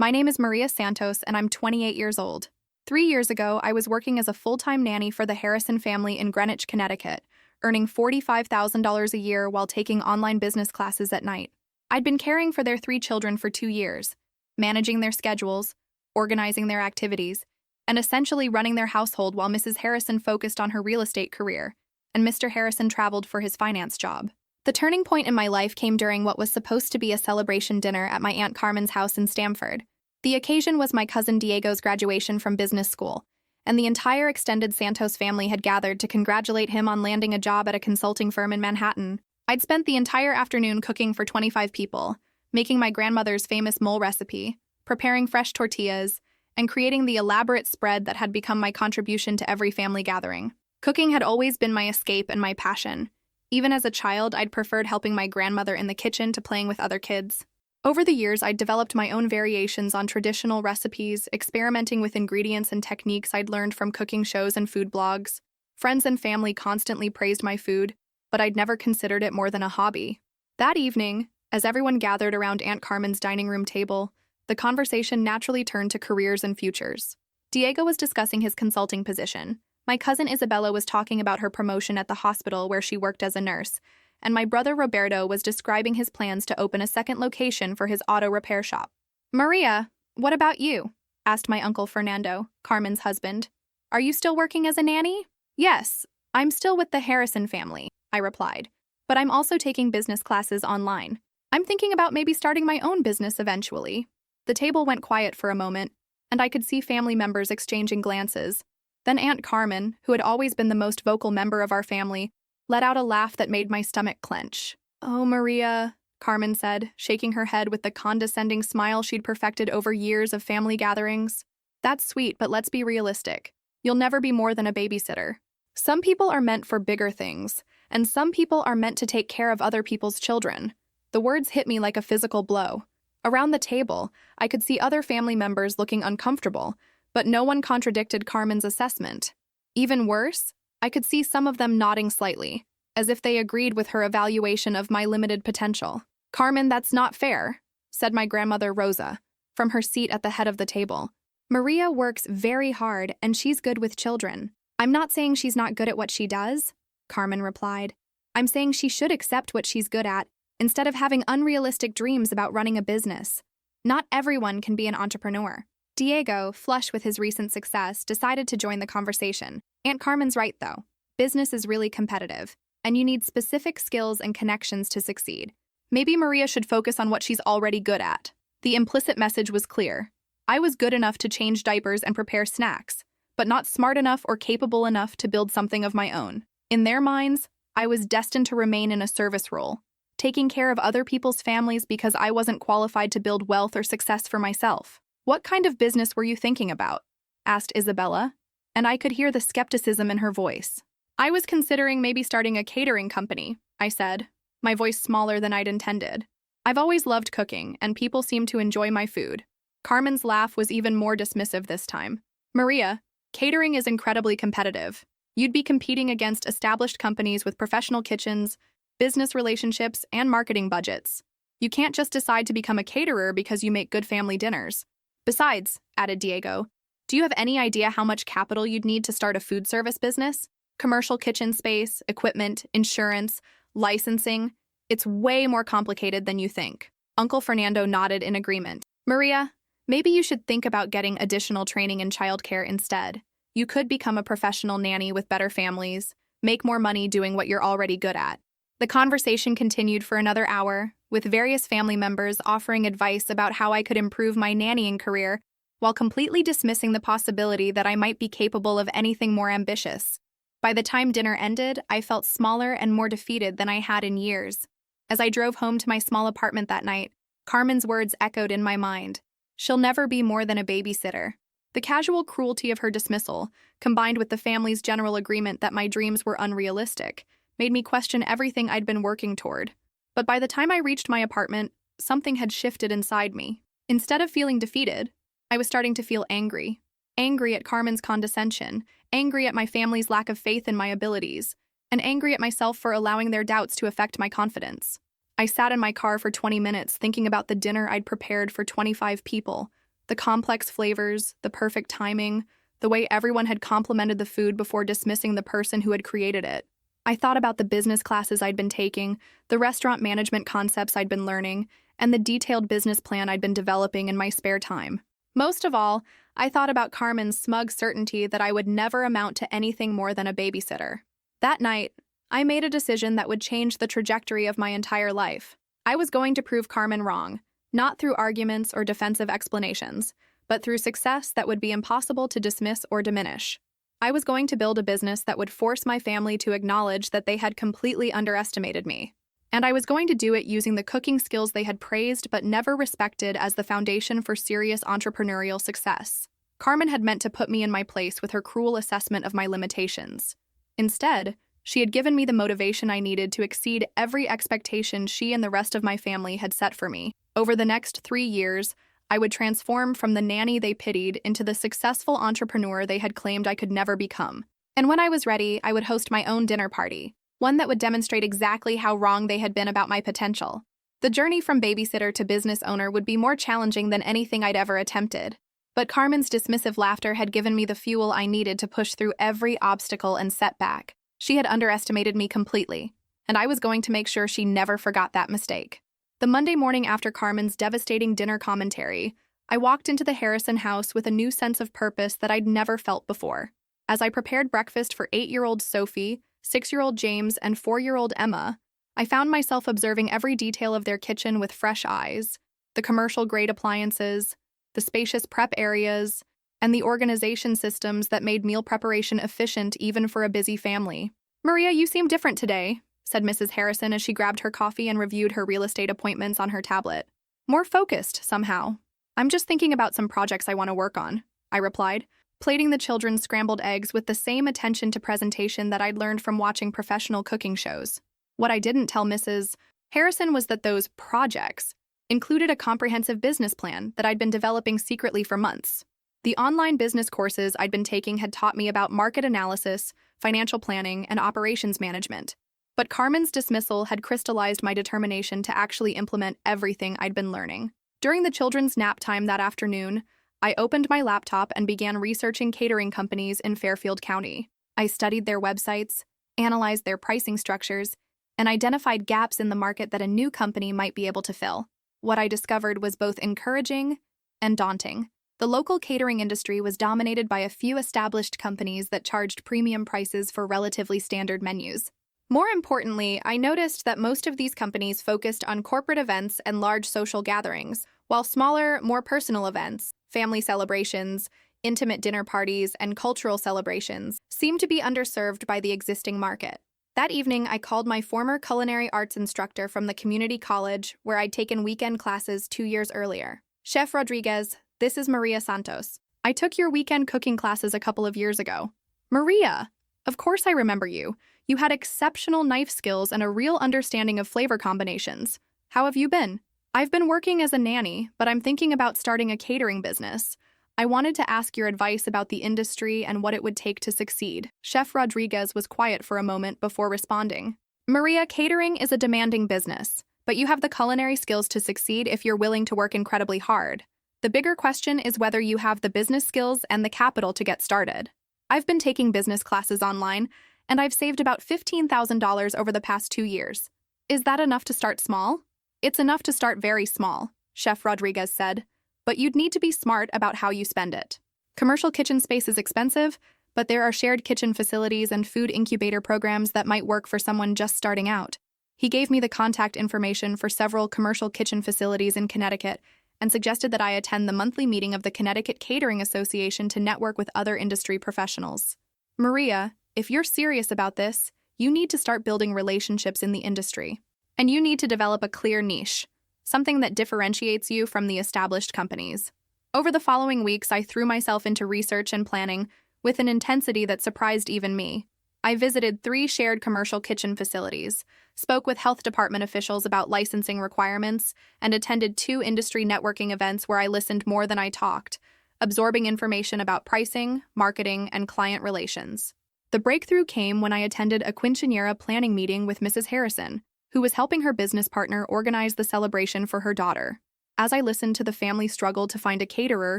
My name is Maria Santos, and I'm 28 years old. 3 years ago, I was working as a full-time nanny for the Harrison family in Greenwich, Connecticut, earning $45,000 a year while taking online business classes at night. I'd been caring for their 3 children for 2 years, managing their schedules, organizing their activities, and essentially running their household while Mrs. Harrison focused on her real estate career, and Mr. Harrison traveled for his finance job. The turning point in my life came during what was supposed to be a celebration dinner at my Aunt Carmen's house in Stamford. The occasion was my cousin Diego's graduation from business school, and the entire extended Santos family had gathered to congratulate him on landing a job at a consulting firm in Manhattan. I'd spent the entire afternoon cooking for 25 people, making my grandmother's famous mole recipe, preparing fresh tortillas, and creating the elaborate spread that had become my contribution to every family gathering. Cooking had always been my escape and my passion. Even as a child, I'd preferred helping my grandmother in the kitchen to playing with other kids. Over the years, I'd developed my own variations on traditional recipes, experimenting with ingredients and techniques I'd learned from cooking shows and food blogs. Friends and family constantly praised my food, but I'd never considered it more than a hobby. That evening, as everyone gathered around Aunt Carmen's dining room table, the conversation naturally turned to careers and futures. Diego was discussing his consulting position. My cousin Isabella was talking about her promotion at the hospital where she worked as a nurse, and my brother Roberto was describing his plans to open a second location for his auto repair shop. "Maria, what about you?" asked my uncle Fernando, Carmen's husband. "Are you still working as a nanny?" "Yes, I'm still with the Harrison family," I replied, "but I'm also taking business classes online. I'm thinking about maybe starting my own business eventually." The table went quiet for a moment, and I could see family members exchanging glances. Then Aunt Carmen, who had always been the most vocal member of our family, let out a laugh that made my stomach clench. "Oh, Maria," Carmen said, shaking her head with the condescending smile she'd perfected over years of family gatherings. "That's sweet, but let's be realistic. You'll never be more than a babysitter. Some people are meant for bigger things, and some people are meant to take care of other people's children." The words hit me like a physical blow. Around the table, I could see other family members looking uncomfortable, but no one contradicted Carmen's assessment. Even worse, I could see some of them nodding slightly, as if they agreed with her evaluation of my limited potential. "Carmen, that's not fair," said my grandmother Rosa, from her seat at the head of the table. "Maria works very hard, and she's good with children." "I'm not saying she's not good at what she does," Carmen replied. "I'm saying she should accept what she's good at, instead of having unrealistic dreams about running a business. Not everyone can be an entrepreneur." Diego, flush with his recent success, decided to join the conversation. "Aunt Carmen's right, though. Business is really competitive, and you need specific skills and connections to succeed. Maybe Maria should focus on what she's already good at." The implicit message was clear. I was good enough to change diapers and prepare snacks, but not smart enough or capable enough to build something of my own. In their minds, I was destined to remain in a service role, taking care of other people's families because I wasn't qualified to build wealth or success for myself. "What kind of business were you thinking about?" asked Isabella, and I could hear the skepticism in her voice. "I was considering maybe starting a catering company," I said, my voice smaller than I'd intended. "I've always loved cooking, and people seem to enjoy my food." Carmen's laugh was even more dismissive this time. "Maria, catering is incredibly competitive. You'd be competing against established companies with professional kitchens, business relationships, and marketing budgets. You can't just decide to become a caterer because you make good family dinners. Besides," added Diego, "do you have any idea how much capital you'd need to start a food service business? Commercial kitchen space, equipment, insurance, licensing. It's way more complicated than you think." Uncle Fernando nodded in agreement. "Maria, maybe you should think about getting additional training in childcare instead. You could become a professional nanny with better families, make more money doing what you're already good at." The conversation continued for another hour, with various family members offering advice about how I could improve my nannying career while completely dismissing the possibility that I might be capable of anything more ambitious. By the time dinner ended, I felt smaller and more defeated than I had in years. As I drove home to my small apartment that night, Carmen's words echoed in my mind. "She'll never be more than a babysitter." The casual cruelty of her dismissal, combined with the family's general agreement that my dreams were unrealistic, made me question everything I'd been working toward. But by the time I reached my apartment, something had shifted inside me. Instead of feeling defeated, I was starting to feel angry. Angry at Carmen's condescension, angry at my family's lack of faith in my abilities, and angry at myself for allowing their doubts to affect my confidence. I sat in my car for 20 minutes thinking about the dinner I'd prepared for 25 people, The complex flavors, the perfect timing, the way everyone had complimented the food before dismissing the person who had created it. I thought about the business classes I'd been taking, the restaurant management concepts I'd been learning, and the detailed business plan I'd been developing in my spare time. Most of all, I thought about Carmen's smug certainty that I would never amount to anything more than a babysitter. That night, I made a decision that would change the trajectory of my entire life. I was going to prove Carmen wrong, not through arguments or defensive explanations, but through success that would be impossible to dismiss or diminish. I was going to build a business that would force my family to acknowledge that they had completely underestimated me. And I was going to do it using the cooking skills they had praised but never respected as the foundation for serious entrepreneurial success. Carmen had meant to put me in my place with her cruel assessment of my limitations. Instead, she had given me the motivation I needed to exceed every expectation she and the rest of my family had set for me. Over the next 3 years, I would transform from the nanny they pitied into the successful entrepreneur they had claimed I could never become. And when I was ready, I would host my own dinner party, one that would demonstrate exactly how wrong they had been about my potential. The journey from babysitter to business owner would be more challenging than anything I'd ever attempted. But Carmen's dismissive laughter had given me the fuel I needed to push through every obstacle and setback. She had underestimated me completely, and I was going to make sure she never forgot that mistake. The Monday morning after Carmen's devastating dinner commentary, I walked into the Harrison house with a new sense of purpose that I'd never felt before. As I prepared breakfast for 8-year-old Sophie, 6-year-old James, and 4-year-old Emma, I found myself observing every detail of their kitchen with fresh eyes: the commercial-grade appliances, the spacious prep areas, and the organization systems that made meal preparation efficient even for a busy family. "Maria, you seem different today," said Mrs. Harrison as she grabbed her coffee and reviewed her real estate appointments on her tablet. "More focused, somehow." "I'm just thinking about some projects I want to work on," I replied, plating the children's scrambled eggs with the same attention to presentation that I'd learned from watching professional cooking shows. What I didn't tell Mrs. Harrison was that those projects included a comprehensive business plan that I'd been developing secretly for months. The online business courses I'd been taking had taught me about market analysis, financial planning, and operations management. But Carmen's dismissal had crystallized my determination to actually implement everything I'd been learning. During the children's nap time that afternoon, I opened my laptop and began researching catering companies in Fairfield County. I studied their websites, analyzed their pricing structures, and identified gaps in the market that a new company might be able to fill. What I discovered was both encouraging and daunting. The local catering industry was dominated by a few established companies that charged premium prices for relatively standard menus. More importantly, I noticed that most of these companies focused on corporate events and large social gatherings, while smaller, more personal events, family celebrations, intimate dinner parties, and cultural celebrations seemed to be underserved by the existing market. That evening, I called my former culinary arts instructor from the community college where I'd taken weekend classes 2 years earlier. "Chef Rodriguez, this is Maria Santos. I took your weekend cooking classes a couple of years ago." "Maria, of course I remember you. You had exceptional knife skills and a real understanding of flavor combinations. How have you been?" "I've been working as a nanny, but I'm thinking about starting a catering business. I wanted to ask your advice about the industry and what it would take to succeed." Chef Rodriguez was quiet for a moment before responding. "Maria, catering is a demanding business, but you have the culinary skills to succeed if you're willing to work incredibly hard. The bigger question is whether you have the business skills and the capital to get started. I've been taking business classes online, and I've saved about $15,000 over the past 2 years. Is that enough to start small?" "It's enough to start very small," Chef Rodriguez said, "but you'd need to be smart about how you spend it. Commercial kitchen space is expensive, but there are shared kitchen facilities and food incubator programs that might work for someone just starting out." He gave me the contact information for several commercial kitchen facilities in Connecticut and suggested that I attend the monthly meeting of the Connecticut Catering Association to network with other industry professionals. "Maria, if you're serious about this, you need to start building relationships in the industry. And you need to develop a clear niche, something that differentiates you from the established companies." Over the following weeks, I threw myself into research and planning with an intensity that surprised even me. I visited 3 shared commercial kitchen facilities, spoke with health department officials about licensing requirements, and attended 2 industry networking events where I listened more than I talked, absorbing information about pricing, marketing, and client relations. The breakthrough came when I attended a quinceañera planning meeting with Mrs. Harrison, who was helping her business partner organize the celebration for her daughter. As I listened to the family struggle to find a caterer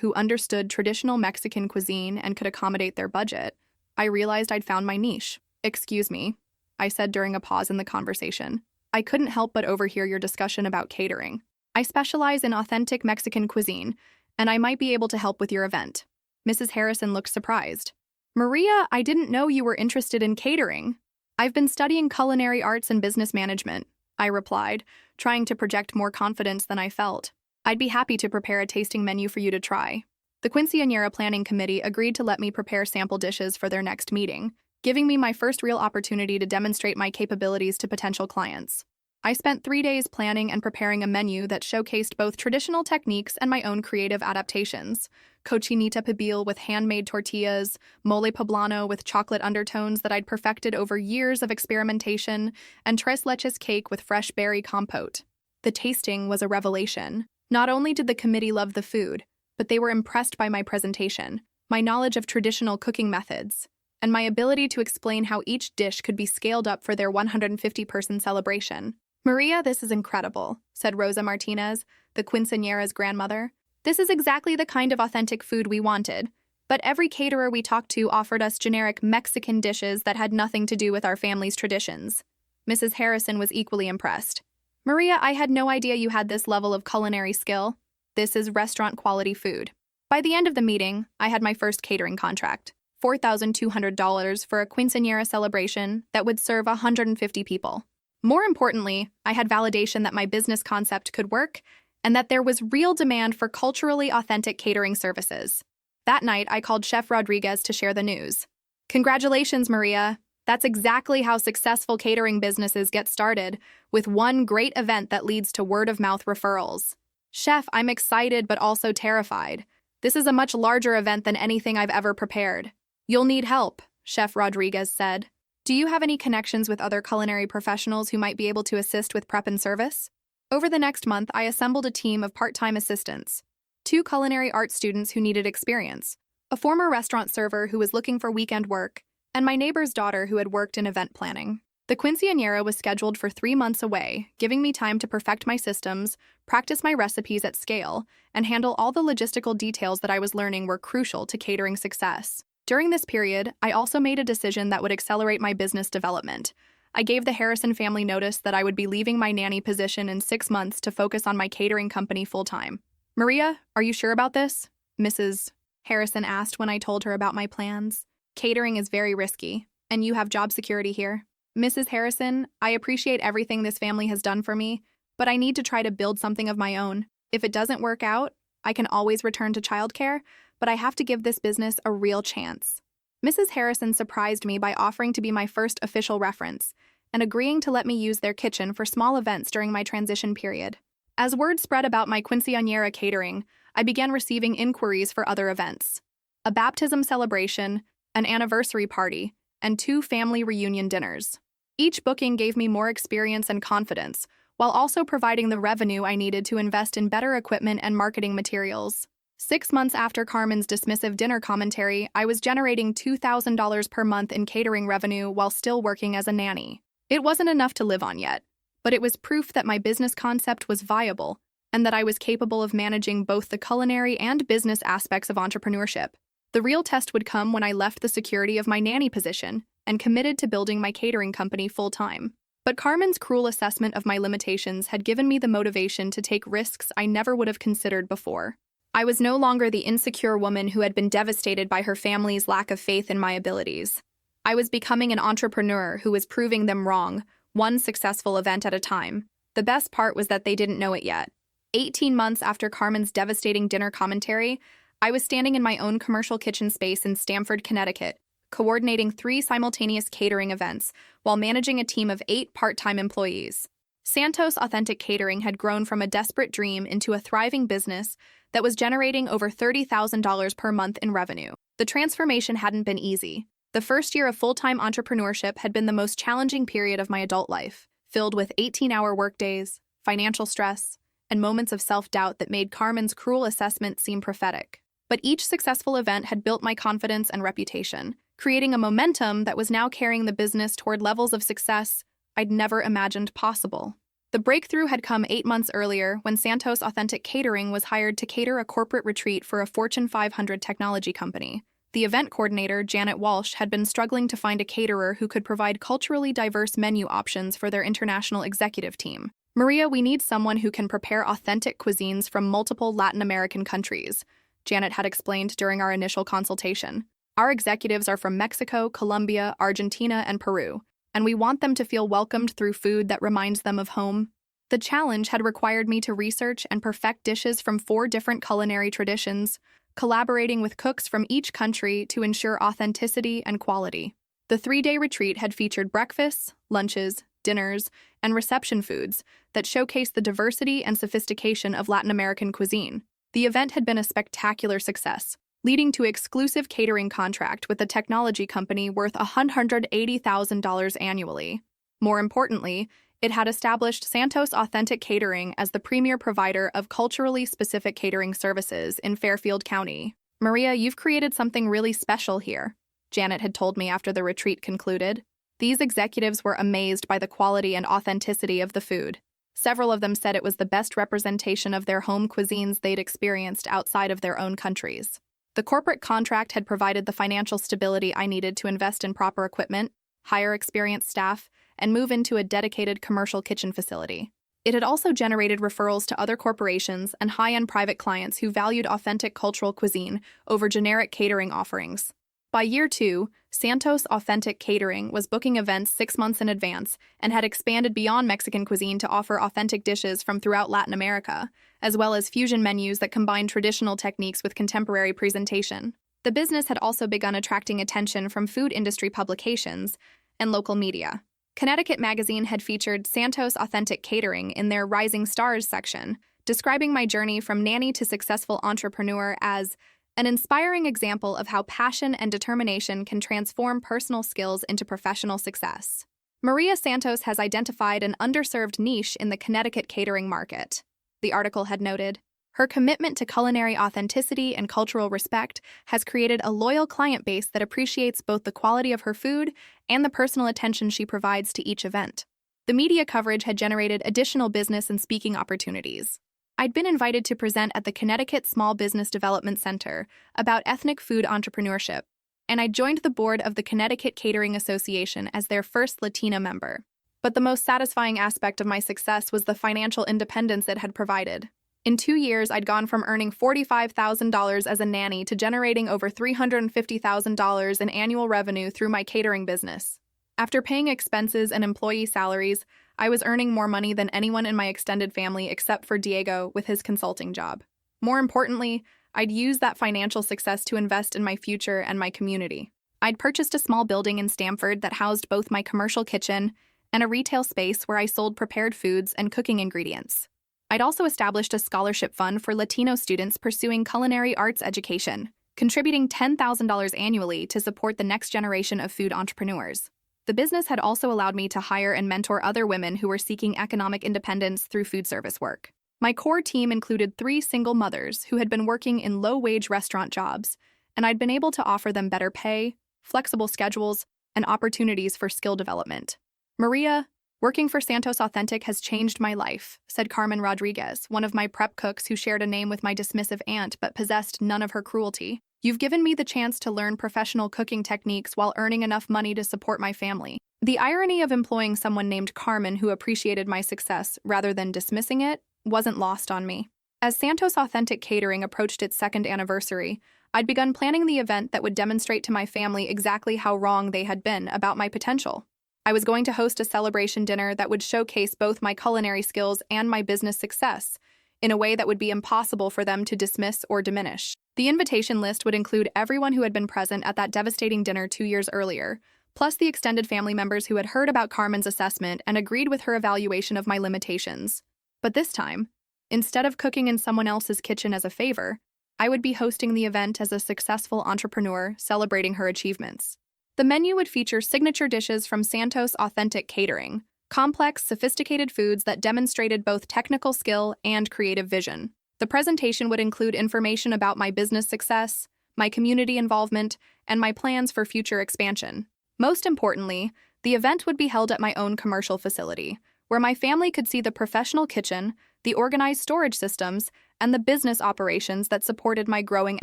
who understood traditional Mexican cuisine and could accommodate their budget, I realized I'd found my niche. "Excuse me," I said during a pause in the conversation. "I couldn't help but overhear your discussion about catering. I specialize in authentic Mexican cuisine, and I might be able to help with your event." Mrs. Harrison looked surprised. "Maria, I didn't know you were interested in catering." "I've been studying culinary arts and business management," I replied, trying to project more confidence than I felt. "I'd be happy to prepare a tasting menu for you to try." The Quinceañera Planning Committee agreed to let me prepare sample dishes for their next meeting, giving me my first real opportunity to demonstrate my capabilities to potential clients. I spent 3 days planning and preparing a menu that showcased both traditional techniques and my own creative adaptations. Cochinita pibil with handmade tortillas, mole poblano with chocolate undertones that I'd perfected over years of experimentation, and tres leches cake with fresh berry compote. The tasting was a revelation. Not only did the committee love the food, but they were impressed by my presentation, my knowledge of traditional cooking methods, and my ability to explain how each dish could be scaled up for their 150-person celebration. "Maria, this is incredible," said Rosa Martinez, the quinceañera's grandmother. "This is exactly the kind of authentic food we wanted, but every caterer we talked to offered us generic Mexican dishes that had nothing to do with our family's traditions." Mrs. Harrison was equally impressed. "Maria, I had no idea you had this level of culinary skill. This is restaurant-quality food." By the end of the meeting, I had my first catering contract, $4,200 for a quinceañera celebration that would serve 150 people. More importantly, I had validation that my business concept could work and that there was real demand for culturally authentic catering services. That night, I called Chef Rodriguez to share the news. "Congratulations, Maria. That's exactly how successful catering businesses get started, with one great event that leads to word-of-mouth referrals." "Chef, I'm excited but also terrified. This is a much larger event than anything I've ever prepared." "You'll need help," Chef Rodriguez said. "Do you have any connections with other culinary professionals who might be able to assist with prep and service?" Over the next month, I assembled a team of part-time assistants, 2 culinary arts students who needed experience, a former restaurant server who was looking for weekend work, and my neighbor's daughter who had worked in event planning. The quinceañera was scheduled for 3 months away, giving me time to perfect my systems, practice my recipes at scale, and handle all the logistical details that I was learning were crucial to catering success. During this period, I also made a decision that would accelerate my business development. I gave the Harrison family notice that I would be leaving my nanny position in 6 months to focus on my catering company full-time. "Maria, are you sure about this?" Mrs. Harrison asked when I told her about my plans. "Catering is very risky, and you have job security here." "Mrs. Harrison, I appreciate everything this family has done for me, but I need to try to build something of my own. If it doesn't work out, I can always return to childcare, but I have to give this business a real chance." Mrs. Harrison surprised me by offering to be my first official reference and agreeing to let me use their kitchen for small events during my transition period. As word spread about my quinceañera catering, I began receiving inquiries for other events: a baptism celebration, an anniversary party, and 2 family reunion dinners. Each booking gave me more experience and confidence, while also providing the revenue I needed to invest in better equipment and marketing materials. 6 months after Carmen's dismissive dinner commentary, I was generating $2,000 per month in catering revenue while still working as a nanny. It wasn't enough to live on yet, but it was proof that my business concept was viable and that I was capable of managing both the culinary and business aspects of entrepreneurship. The real test would come when I left the security of my nanny position and committed to building my catering company full-time. But Carmen's cruel assessment of my limitations had given me the motivation to take risks I never would have considered before. I was no longer the insecure woman who had been devastated by her family's lack of faith in my abilities. I was becoming an entrepreneur who was proving them wrong, one successful event at a time. The best part was that they didn't know it yet. 18 months after Carmen's devastating dinner commentary, I was standing in my own commercial kitchen space in Stamford, Connecticut, coordinating 3 simultaneous catering events while managing a team of 8 part-time employees. Santos Authentic Catering had grown from a desperate dream into a thriving business that was generating over $30,000 per month in revenue. The transformation hadn't been easy. The first year of full-time entrepreneurship had been the most challenging period of my adult life, filled with 18-hour workdays, financial stress, and moments of self-doubt that made Carmen's cruel assessment seem prophetic. But each successful event had built my confidence and reputation, creating a momentum that was now carrying the business toward levels of success I'd never imagined possible. The breakthrough had come 8 months earlier when Santos Authentic Catering was hired to cater a corporate retreat for a Fortune 500 technology company. The event coordinator, Janet Walsh, had been struggling to find a caterer who could provide culturally diverse menu options for their international executive team. "Maria, we need someone who can prepare authentic cuisines from multiple Latin American countries," Janet had explained during our initial consultation. "Our executives are from Mexico, Colombia, Argentina, and Peru, and we want them to feel welcomed through food that reminds them of home." The challenge had required me to research and perfect dishes from 4 different culinary traditions, collaborating with cooks from each country to ensure authenticity and quality. The 3-day retreat had featured breakfasts, lunches, dinners, and reception foods that showcased the diversity and sophistication of Latin American cuisine. The event had been a spectacular success, leading to an exclusive catering contract with a technology company worth $180,000 annually. More importantly, it had established Santos Authentic Catering as the premier provider of culturally specific catering services in Fairfield County. "Maria, you've created something really special here," Janet had told me after the retreat concluded. These executives were amazed by the quality and authenticity of the food. Several of them said it was the best representation of their home cuisines they'd experienced outside of their own countries. The corporate contract had provided the financial stability I needed to invest in proper equipment, hire experienced staff, and move into a dedicated commercial kitchen facility. It had also generated referrals to other corporations and high-end private clients who valued authentic cultural cuisine over generic catering offerings. By year 2, Santos Authentic Catering was booking events 6 months in advance and had expanded beyond Mexican cuisine to offer authentic dishes from throughout Latin America, as well as fusion menus that combined traditional techniques with contemporary presentation. The business had also begun attracting attention from food industry publications and local media. Connecticut Magazine had featured Santos Authentic Catering in their Rising Stars section, describing my journey from nanny to successful entrepreneur as an inspiring example of how passion and determination can transform personal skills into professional success. "Maria Santos has identified an underserved niche in the Connecticut catering market," the article had noted. "Her commitment to culinary authenticity and cultural respect has created a loyal client base that appreciates both the quality of her food and the personal attention she provides to each event." The media coverage had generated additional business and speaking opportunities. I'd been invited to present at the Connecticut Small Business Development Center about ethnic food entrepreneurship, and I joined the board of the Connecticut Catering Association as their first Latina member. But the most satisfying aspect of my success was the financial independence it had provided. In 2 years, I'd gone from earning $45,000 as a nanny to generating over $350,000 in annual revenue through my catering business. After paying expenses and employee salaries, I was earning more money than anyone in my extended family except for Diego with his consulting job. More importantly, I'd used that financial success to invest in my future and my community. I'd purchased a small building in Stamford that housed both my commercial kitchen and a retail space where I sold prepared foods and cooking ingredients. I'd also established a scholarship fund for Latino students pursuing culinary arts education, contributing $10,000 annually to support the next generation of food entrepreneurs. The business had also allowed me to hire and mentor other women who were seeking economic independence through food service work. My core team included 3 single mothers who had been working in low-wage restaurant jobs, and I'd been able to offer them better pay, flexible schedules, and opportunities for skill development. "Maria, working for Santos Authentic has changed my life," said Carmen Rodriguez, one of my prep cooks who shared a name with my dismissive aunt but possessed none of her cruelty. "You've given me the chance to learn professional cooking techniques while earning enough money to support my family." The irony of employing someone named Carmen who appreciated my success rather than dismissing it wasn't lost on me. As Santos Authentic Catering approached its 2nd anniversary, I'd begun planning the event that would demonstrate to my family exactly how wrong they had been about my potential. I was going to host a celebration dinner that would showcase both my culinary skills and my business success in a way that would be impossible for them to dismiss or diminish. The invitation list would include everyone who had been present at that devastating dinner 2 years earlier, plus the extended family members who had heard about Carmen's assessment and agreed with her evaluation of my limitations. But this time, instead of cooking in someone else's kitchen as a favor, I would be hosting the event as a successful entrepreneur celebrating her achievements. The menu would feature signature dishes from Santos Authentic Catering, complex, sophisticated foods that demonstrated both technical skill and creative vision. The presentation would include information about my business success, my community involvement, and my plans for future expansion. Most importantly, the event would be held at my own commercial facility, where my family could see the professional kitchen, the organized storage systems, and the business operations that supported my growing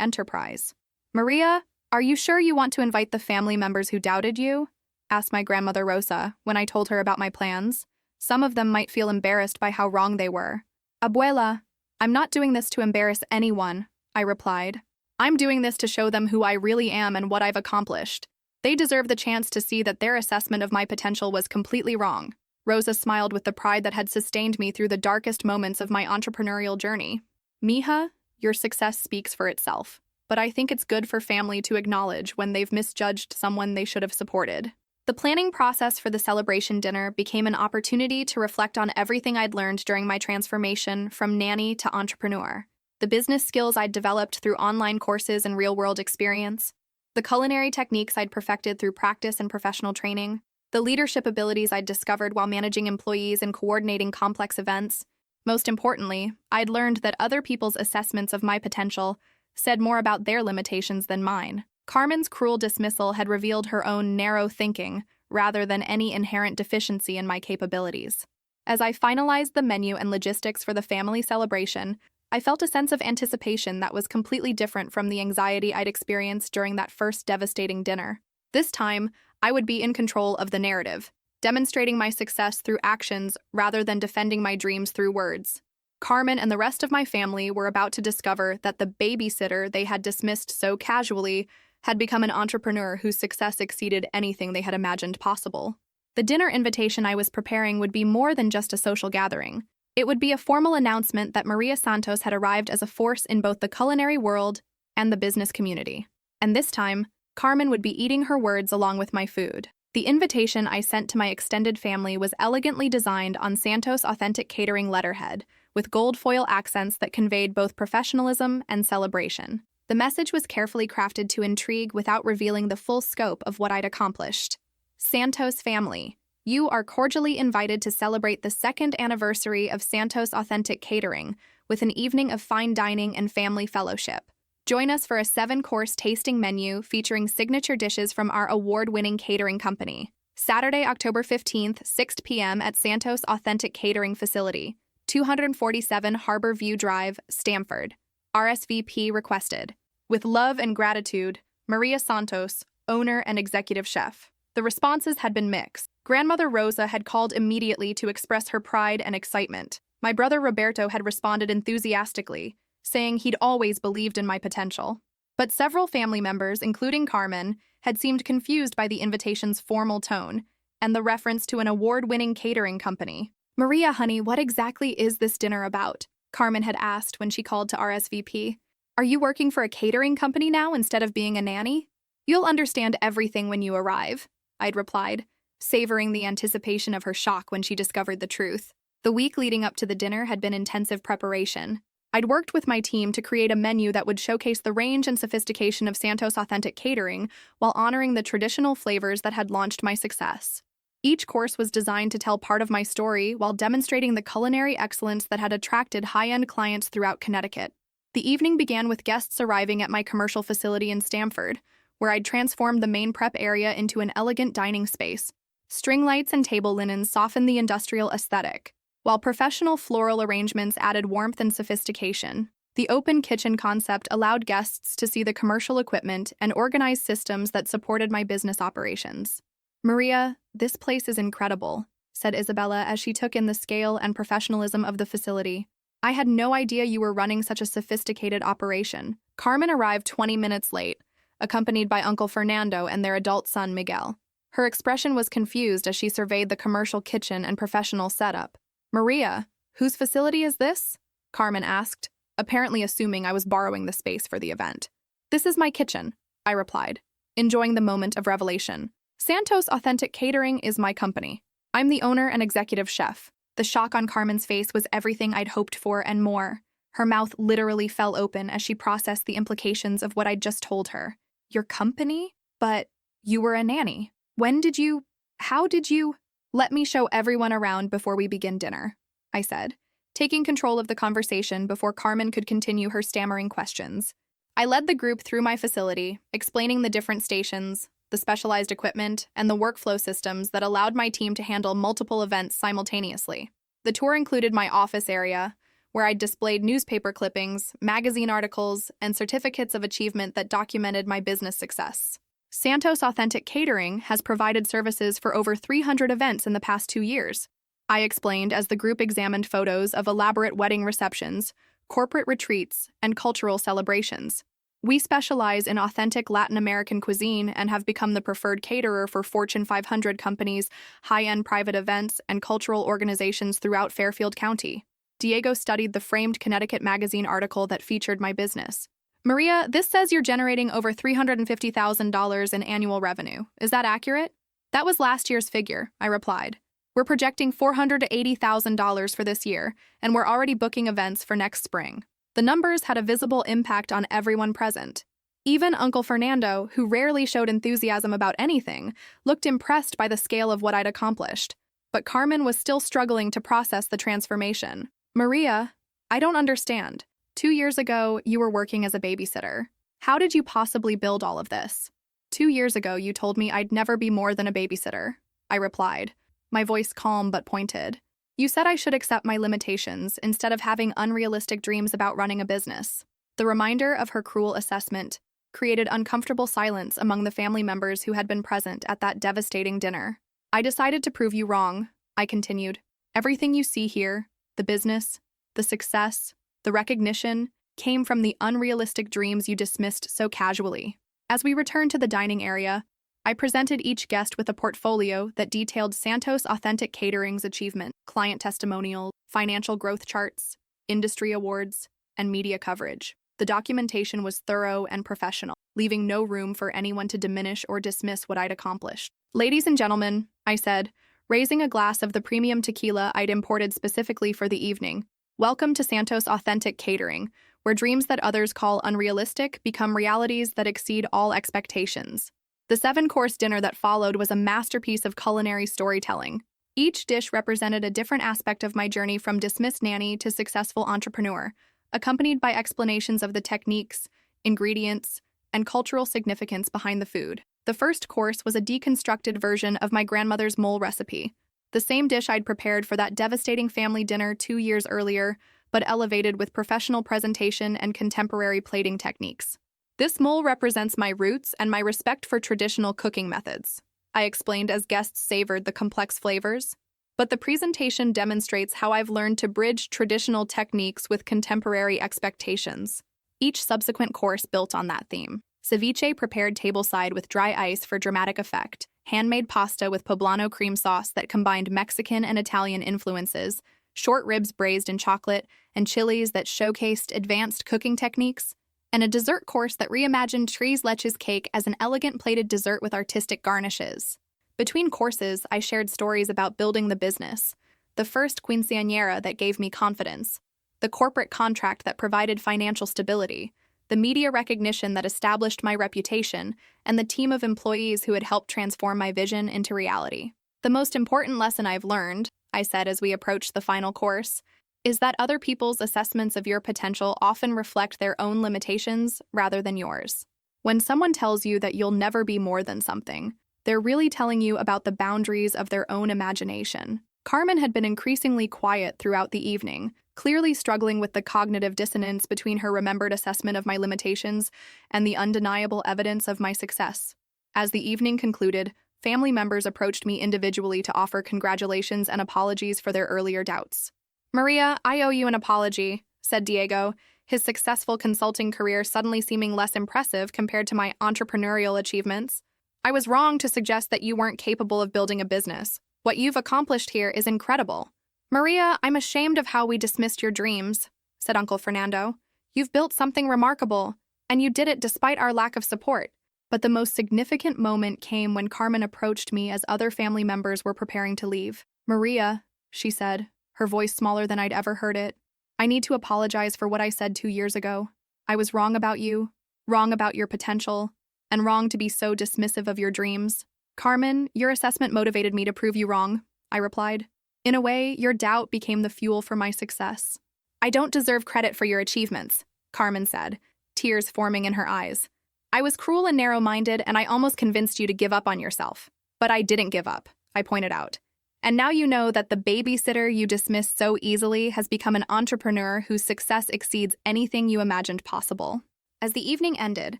enterprise. "Maria, are you sure you want to invite the family members who doubted you?" asked my grandmother Rosa when I told her about my plans. Some of them might feel embarrassed by how wrong they were. "Abuela, I'm not doing this to embarrass anyone," I replied. "I'm doing this to show them who I really am and what I've accomplished. They deserve the chance to see that their assessment of my potential was completely wrong." Rosa smiled with the pride that had sustained me through the darkest moments of my entrepreneurial journey. "Mija, your success speaks for itself, but I think it's good for family to acknowledge when they've misjudged someone they should have supported." The planning process for the celebration dinner became an opportunity to reflect on everything I'd learned during my transformation from nanny to entrepreneur. The business skills I'd developed through online courses and real-world experience, the culinary techniques I'd perfected through practice and professional training, the leadership abilities I'd discovered while managing employees and coordinating complex events. Most importantly, I'd learned that other people's assessments of my potential said more about their limitations than mine. Carmen's cruel dismissal had revealed her own narrow thinking rather than any inherent deficiency in my capabilities. As I finalized the menu and logistics for the family celebration, I felt a sense of anticipation that was completely different from the anxiety I'd experienced during that first devastating dinner. This time, I would be in control of the narrative, demonstrating my success through actions rather than defending my dreams through words. Carmen and the rest of my family were about to discover that the babysitter they had dismissed so casually had become an entrepreneur whose success exceeded anything they had imagined possible. The dinner invitation I was preparing would be more than just a social gathering. It would be a formal announcement that Maria Santos had arrived as a force in both the culinary world and the business community. And this time, Carmen would be eating her words along with my food. The invitation I sent to my extended family was elegantly designed on Santos Authentic Catering letterhead, with gold foil accents that conveyed both professionalism and celebration. The message was carefully crafted to intrigue without revealing the full scope of what I'd accomplished. "Santos family, you are cordially invited to celebrate the second anniversary of Santos Authentic Catering with an evening of fine dining and family fellowship. Join us for a 7-course tasting menu featuring signature dishes from our award-winning catering company. Saturday, October 15th, 6 p.m. at Santos Authentic Catering Facility, 247 Harbor View Drive, Stamford. RSVP requested. With love and gratitude, Maria Santos, owner and executive chef." The responses had been mixed. Grandmother Rosa had called immediately to express her pride and excitement. My brother Roberto had responded enthusiastically, saying he'd always believed in my potential. But several family members, including Carmen, had seemed confused by the invitation's formal tone and the reference to an award-winning catering company. "Maria, honey, what exactly is this dinner about?" Carmen had asked when she called to RSVP. "Are you working for a catering company now instead of being a nanny?" "You'll understand everything when you arrive," I'd replied, savoring the anticipation of her shock when she discovered the truth. The week leading up to the dinner had been intensive preparation. I'd worked with my team to create a menu that would showcase the range and sophistication of Santos Authentic Catering while honoring the traditional flavors that had launched my success. Each course was designed to tell part of my story while demonstrating the culinary excellence that had attracted high-end clients throughout Connecticut. The evening began with guests arriving at my commercial facility in Stamford, where I'd transformed the main prep area into an elegant dining space. String lights and table linens softened the industrial aesthetic, while professional floral arrangements added warmth and sophistication. The open kitchen concept allowed guests to see the commercial equipment and organized systems that supported my business operations. "Maria, this place is incredible," said Isabella as she took in the scale and professionalism of the facility. "I had no idea you were running such a sophisticated operation." Carmen arrived 20 minutes late, accompanied by Uncle Fernando and their adult son, Miguel. Her expression was confused as she surveyed the commercial kitchen and professional setup. "Maria, whose facility is this?" Carmen asked, apparently assuming I was borrowing the space for the event. "This is my kitchen," I replied, enjoying the moment of revelation. "Santos Authentic Catering is my company. I'm the owner and executive chef." The shock on Carmen's face was everything I'd hoped for and more. Her mouth literally fell open as she processed the implications of what I'd just told her. "Your company? But you were a nanny. How did you? Let me show everyone around before we begin dinner," I said, taking control of the conversation before Carmen could continue her stammering questions. I led the group through my facility, explaining the different stations, the specialized equipment, and the workflow systems that allowed my team to handle multiple events simultaneously. The tour included my office area, where I displayed newspaper clippings, magazine articles, and certificates of achievement that documented my business success. Santos Authentic Catering has provided services for over 300 events in the past 2 years, I explained as the group examined photos of elaborate wedding receptions, corporate retreats, and cultural celebrations. We specialize in authentic Latin American cuisine and have become the preferred caterer for Fortune 500 companies, high-end private events, and cultural organizations throughout Fairfield County. Diego studied the framed Connecticut magazine article that featured my business. Maria, this says you're generating over $350,000 in annual revenue. Is that accurate? That was last year's figure, I replied. We're projecting $480,000 for this year, and we're already booking events for next spring. The numbers had a visible impact on everyone present. Even Uncle Fernando, who rarely showed enthusiasm about anything, looked impressed by the scale of what I'd accomplished. But Carmen was still struggling to process the transformation. Maria, I don't understand. 2 years ago, you were working as a babysitter. How did you possibly build all of this? 2 years ago, you told me I'd never be more than a babysitter, I replied, my voice calm but pointed. You said I should accept my limitations instead of having unrealistic dreams about running a business. The reminder of her cruel assessment created uncomfortable silence among the family members who had been present at that devastating dinner. I decided to prove you wrong, I continued. Everything you see here, the business, the success, the recognition, came from the unrealistic dreams you dismissed so casually. As we returned to the dining area, I presented each guest with a portfolio that detailed Santos Authentic Catering's achievement, client testimonials, financial growth charts, industry awards, and media coverage. The documentation was thorough and professional, leaving no room for anyone to diminish or dismiss what I'd accomplished. Ladies and gentlemen, I said, raising a glass of the premium tequila I'd imported specifically for the evening, welcome to Santos Authentic Catering, where dreams that others call unrealistic become realities that exceed all expectations. The 7-course dinner that followed was a masterpiece of culinary storytelling. Each dish represented a different aspect of my journey from dismissed nanny to successful entrepreneur, accompanied by explanations of the techniques, ingredients, and cultural significance behind the food. The first course was a deconstructed version of my grandmother's mole recipe, the same dish I'd prepared for that devastating family dinner 2 years earlier, but elevated with professional presentation and contemporary plating techniques. This mole represents my roots and my respect for traditional cooking methods, I explained as guests savored the complex flavors. But the presentation demonstrates how I've learned to bridge traditional techniques with contemporary expectations. Each subsequent course built on that theme. Ceviche prepared tableside with dry ice for dramatic effect, handmade pasta with poblano cream sauce that combined Mexican and Italian influences, short ribs braised in chocolate, and chilies that showcased advanced cooking techniques, and a dessert course that reimagined tres leches cake as an elegant plated dessert with artistic garnishes. Between courses, I shared stories about building the business, the first quinceañera that gave me confidence, the corporate contract that provided financial stability, the media recognition that established my reputation, and the team of employees who had helped transform my vision into reality. The most important lesson I've learned, I said as we approached the final course, is that other people's assessments of your potential often reflect their own limitations rather than yours. When someone tells you that you'll never be more than something, they're really telling you about the boundaries of their own imagination. Carmen had been increasingly quiet throughout the evening, clearly struggling with the cognitive dissonance between her remembered assessment of my limitations and the undeniable evidence of my success. As the evening concluded, family members approached me individually to offer congratulations and apologies for their earlier doubts. Maria, I owe you an apology, said Diego, his successful consulting career suddenly seeming less impressive compared to my entrepreneurial achievements. I was wrong to suggest that you weren't capable of building a business. What you've accomplished here is incredible. Maria, I'm ashamed of how we dismissed your dreams, said Uncle Fernando. You've built something remarkable, and you did it despite our lack of support. But the most significant moment came when Carmen approached me as other family members were preparing to leave. Maria, she said, her voice smaller than I'd ever heard it. I need to apologize for what I said 2 years ago. I was wrong about you, wrong about your potential, and wrong to be so dismissive of your dreams. Carmen, your assessment motivated me to prove you wrong, I replied. In a way, your doubt became the fuel for my success. I don't deserve credit for your achievements, Carmen said, tears forming in her eyes. I was cruel and narrow-minded, and I almost convinced you to give up on yourself. But I didn't give up, I pointed out. And now you know that the babysitter you dismissed so easily has become an entrepreneur whose success exceeds anything you imagined possible. As the evening ended,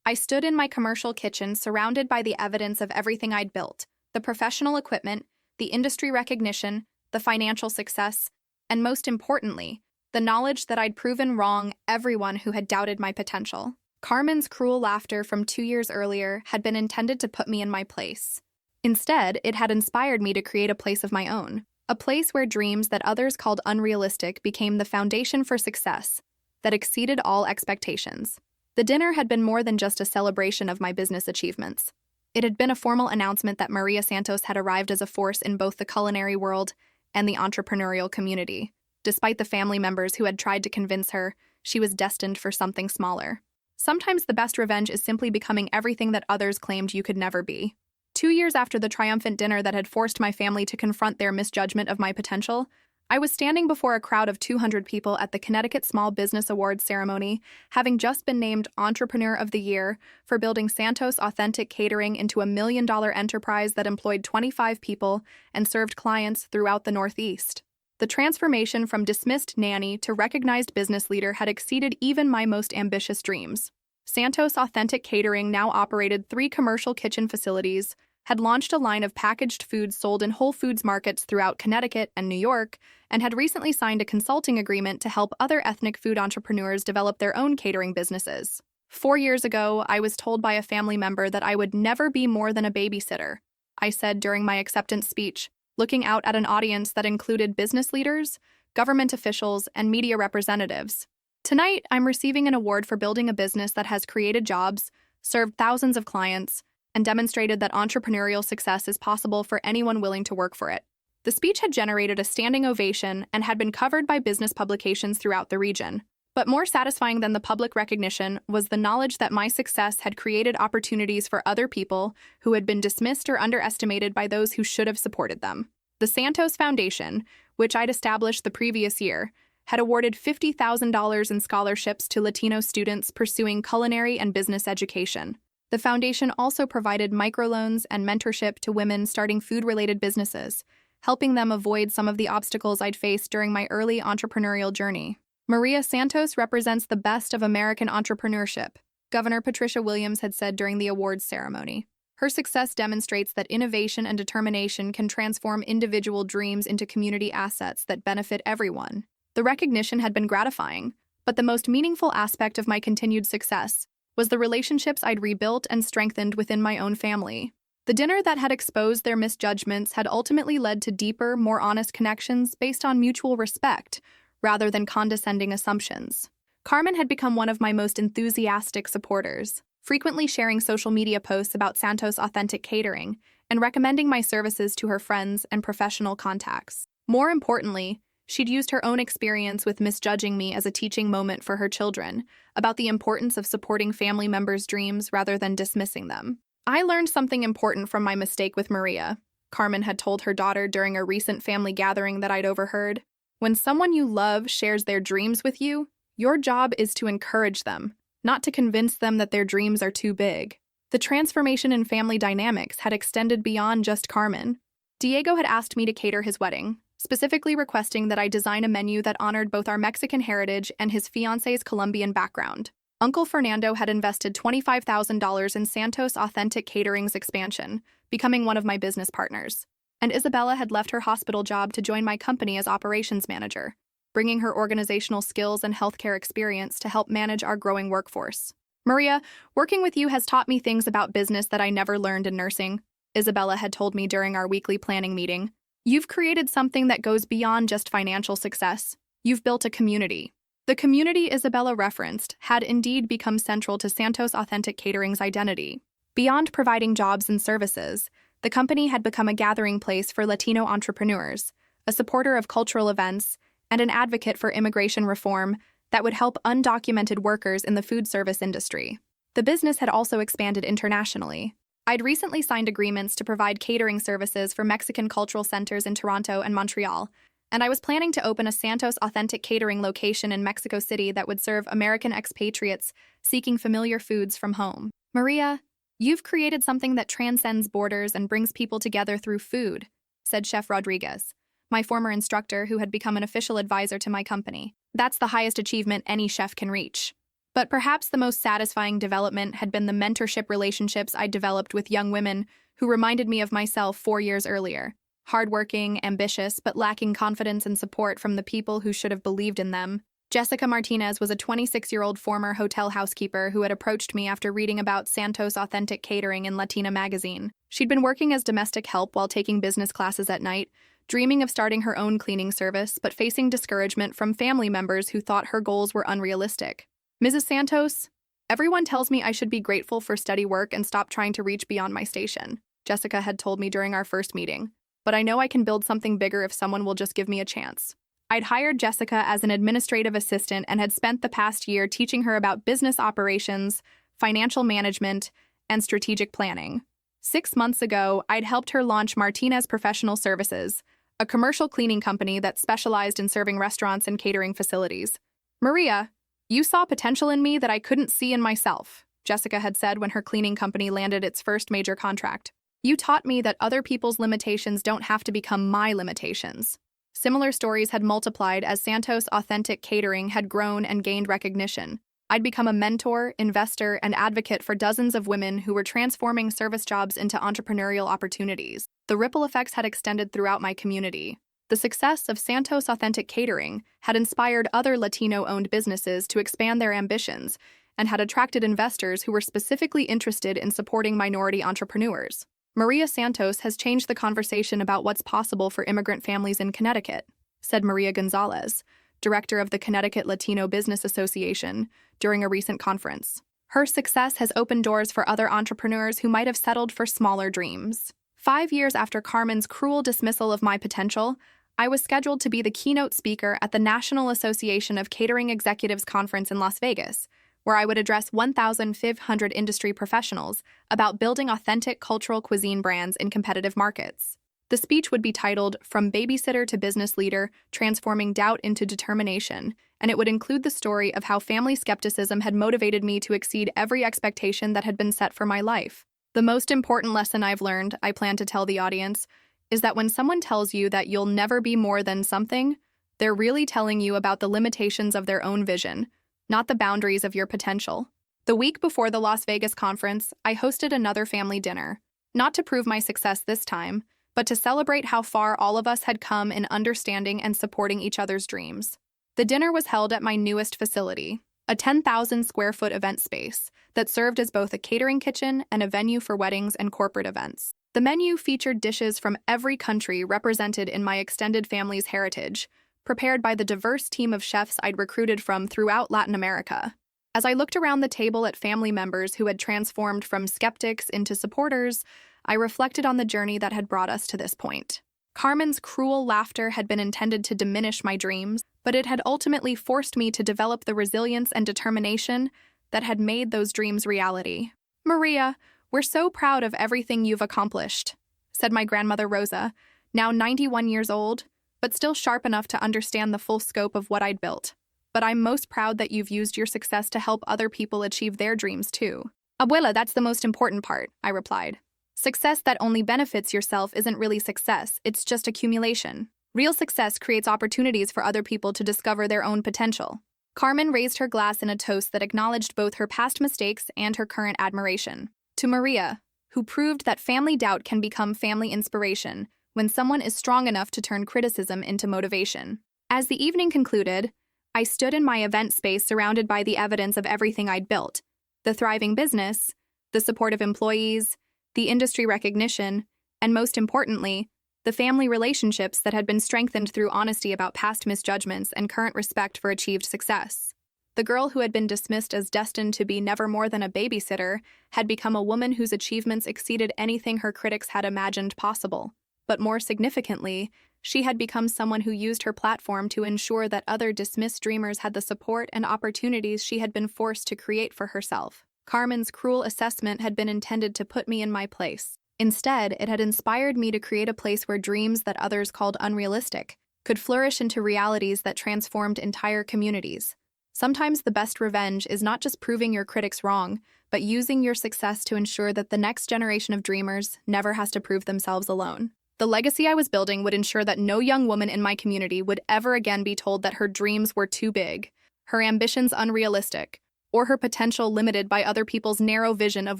I stood in my commercial kitchen surrounded by the evidence of everything I'd built, the professional equipment, the industry recognition, the financial success, and most importantly, the knowledge that I'd proven wrong everyone who had doubted my potential. Carmen's cruel laughter from 2 years earlier had been intended to put me in my place. Instead, it had inspired me to create a place of my own, a place where dreams that others called unrealistic became the foundation for success that exceeded all expectations. The dinner had been more than just a celebration of my business achievements. It had been a formal announcement that Maria Santos had arrived as a force in both the culinary world and the entrepreneurial community. Despite the family members who had tried to convince her, she was destined for something smaller. Sometimes the best revenge is simply becoming everything that others claimed you could never be. 2 years after the triumphant dinner that had forced my family to confront their misjudgment of my potential, I was standing before a crowd of 200 people at the Connecticut Small Business Awards ceremony, having just been named Entrepreneur of the Year for building Santos Authentic Catering into a $1 million enterprise that employed 25 people and served clients throughout the Northeast. The transformation from dismissed nanny to recognized business leader had exceeded even my most ambitious dreams. Santos Authentic Catering now operated 3 commercial kitchen facilities, had launched a line of packaged foods sold in Whole Foods markets throughout Connecticut and New York, and had recently signed a consulting agreement to help other ethnic food entrepreneurs develop their own catering businesses. 4 years ago, I was told by a family member that I would never be more than a babysitter, I said during my acceptance speech, looking out at an audience that included business leaders, government officials, and media representatives. Tonight, I'm receiving an award for building a business that has created jobs, served thousands of clients, and demonstrated that entrepreneurial success is possible for anyone willing to work for it. The speech had generated a standing ovation and had been covered by business publications throughout the region. But more satisfying than the public recognition was the knowledge that my success had created opportunities for other people who had been dismissed or underestimated by those who should have supported them. The Santos Foundation, which I'd established the previous year, had awarded $50,000 in scholarships to Latino students pursuing culinary and business education. The foundation also provided microloans and mentorship to women starting food-related businesses, helping them avoid some of the obstacles I'd faced during my early entrepreneurial journey. Maria Santos represents the best of American entrepreneurship, Governor Patricia Williams had said during the awards ceremony. Her success demonstrates that innovation and determination can transform individual dreams into community assets that benefit everyone. The recognition had been gratifying, but the most meaningful aspect of my continued success was the relationships I'd rebuilt and strengthened within my own family. The dinner that had exposed their misjudgments had ultimately led to deeper, more honest connections based on mutual respect, rather than condescending assumptions. Carmen had become one of my most enthusiastic supporters, frequently sharing social media posts about Santos Authentic Catering and recommending my services to her friends and professional contacts. More importantly, she'd used her own experience with misjudging me as a teaching moment for her children about the importance of supporting family members' dreams rather than dismissing them. I learned something important from my mistake with Maria, Carmen had told her daughter during a recent family gathering that I'd overheard. When someone you love shares their dreams with you, your job is to encourage them, not to convince them that their dreams are too big. The transformation in family dynamics had extended beyond just Carmen. Diego had asked me to cater his wedding, specifically requesting that I design a menu that honored both our Mexican heritage and his fiancé's Colombian background. Uncle Fernando had invested $25,000 in Santos Authentic Catering's expansion, becoming one of my business partners. And Isabella had left her hospital job to join my company as operations manager, bringing her organizational skills and healthcare experience to help manage our growing workforce. Maria, working with you has taught me things about business that I never learned in nursing, Isabella had told me during our weekly planning meeting. You've created something that goes beyond just financial success. You've built a community. The community Isabella referenced had indeed become central to Santos Authentic Catering's identity. Beyond providing jobs and services, the company had become a gathering place for Latino entrepreneurs, a supporter of cultural events, and an advocate for immigration reform that would help undocumented workers in the food service industry. The business had also expanded internationally. I'd recently signed agreements to provide catering services for Mexican cultural centers in Toronto and Montreal, and I was planning to open a Santos Authentic Catering location in Mexico City that would serve American expatriates seeking familiar foods from home. "Maria, you've created something that transcends borders and brings people together through food," said Chef Rodriguez, my former instructor who had become an official advisor to my company. That's the highest achievement any chef can reach. But perhaps the most satisfying development had been the mentorship relationships I developed with young women who reminded me of myself 4 years earlier. Hardworking, ambitious, but lacking confidence and support from the people who should have believed in them. Jessica Martinez was a 26-year-old former hotel housekeeper who had approached me after reading about Santos Authentic Catering in Latina magazine. She'd been working as domestic help while taking business classes at night, dreaming of starting her own cleaning service, but facing discouragement from family members who thought her goals were unrealistic. "Mrs. Santos, everyone tells me I should be grateful for steady work and stop trying to reach beyond my station," Jessica had told me during our first meeting. "But I know I can build something bigger if someone will just give me a chance." I'd hired Jessica as an administrative assistant and had spent the past year teaching her about business operations, financial management, and strategic planning. 6 months ago, I'd helped her launch Martinez Professional Services, a commercial cleaning company that specialized in serving restaurants and catering facilities. "Maria, you saw potential in me that I couldn't see in myself," Jessica had said when her cleaning company landed its first major contract. "You taught me that other people's limitations don't have to become my limitations." Similar stories had multiplied as Santos Authentic Catering had grown and gained recognition. I'd become a mentor, investor, and advocate for dozens of women who were transforming service jobs into entrepreneurial opportunities. The ripple effects had extended throughout my community. The success of Santos Authentic Catering had inspired other Latino-owned businesses to expand their ambitions and had attracted investors who were specifically interested in supporting minority entrepreneurs. "Maria Santos has changed the conversation about what's possible for immigrant families in Connecticut," said Maria Gonzalez, director of the Connecticut Latino Business Association, during a recent conference. "Her success has opened doors for other entrepreneurs who might have settled for smaller dreams." 5 years after Carmen's cruel dismissal of my potential, I was scheduled to be the keynote speaker at the National Association of Catering Executives Conference in Las Vegas, where I would address 1,500 industry professionals about building authentic cultural cuisine brands in competitive markets. The speech would be titled "From Babysitter to Business Leader, Transforming Doubt into Determination," and it would include the story of how family skepticism had motivated me to exceed every expectation that had been set for my life. "The most important lesson I've learned," I plan to tell the audience, "is that when someone tells you that you'll never be more than something, they're really telling you about the limitations of their own vision, not the boundaries of your potential." The week before the Las Vegas conference, I hosted another family dinner, not to prove my success this time, but to celebrate how far all of us had come in understanding and supporting each other's dreams. The dinner was held at my newest facility, a 10,000-square-foot event space that served as both a catering kitchen and a venue for weddings and corporate events. The menu featured dishes from every country represented in my extended family's heritage, prepared by the diverse team of chefs I'd recruited from throughout Latin America. As I looked around the table at family members who had transformed from skeptics into supporters, I reflected on the journey that had brought us to this point. Carmen's cruel laughter had been intended to diminish my dreams, but it had ultimately forced me to develop the resilience and determination that had made those dreams reality. "Maria, we're so proud of everything you've accomplished," said my grandmother Rosa, now 91 years old, but still sharp enough to understand the full scope of what I'd built. "But I'm most proud that you've used your success to help other people achieve their dreams too." "Abuela, that's the most important part," I replied. "Success that only benefits yourself isn't really success, it's just accumulation. Real success creates opportunities for other people to discover their own potential." Carmen raised her glass in a toast that acknowledged both her past mistakes and her current admiration. "To Maria, who proved that family doubt can become family inspiration when someone is strong enough to turn criticism into motivation." As the evening concluded, I stood in my event space surrounded by the evidence of everything I'd built: the thriving business, the support of employees, the industry recognition, and most importantly, the family relationships that had been strengthened through honesty about past misjudgments and current respect for achieved success. The girl who had been dismissed as destined to be never more than a babysitter had become a woman whose achievements exceeded anything her critics had imagined possible. But more significantly, she had become someone who used her platform to ensure that other dismissed dreamers had the support and opportunities she had been forced to create for herself. Carmen's cruel assessment had been intended to put me in my place. Instead, it had inspired me to create a place where dreams that others called unrealistic could flourish into realities that transformed entire communities. Sometimes the best revenge is not just proving your critics wrong, but using your success to ensure that the next generation of dreamers never has to prove themselves alone. The legacy I was building would ensure that no young woman in my community would ever again be told that her dreams were too big, her ambitions unrealistic, or her potential limited by other people's narrow vision of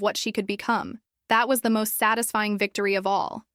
what she could become. That was the most satisfying victory of all.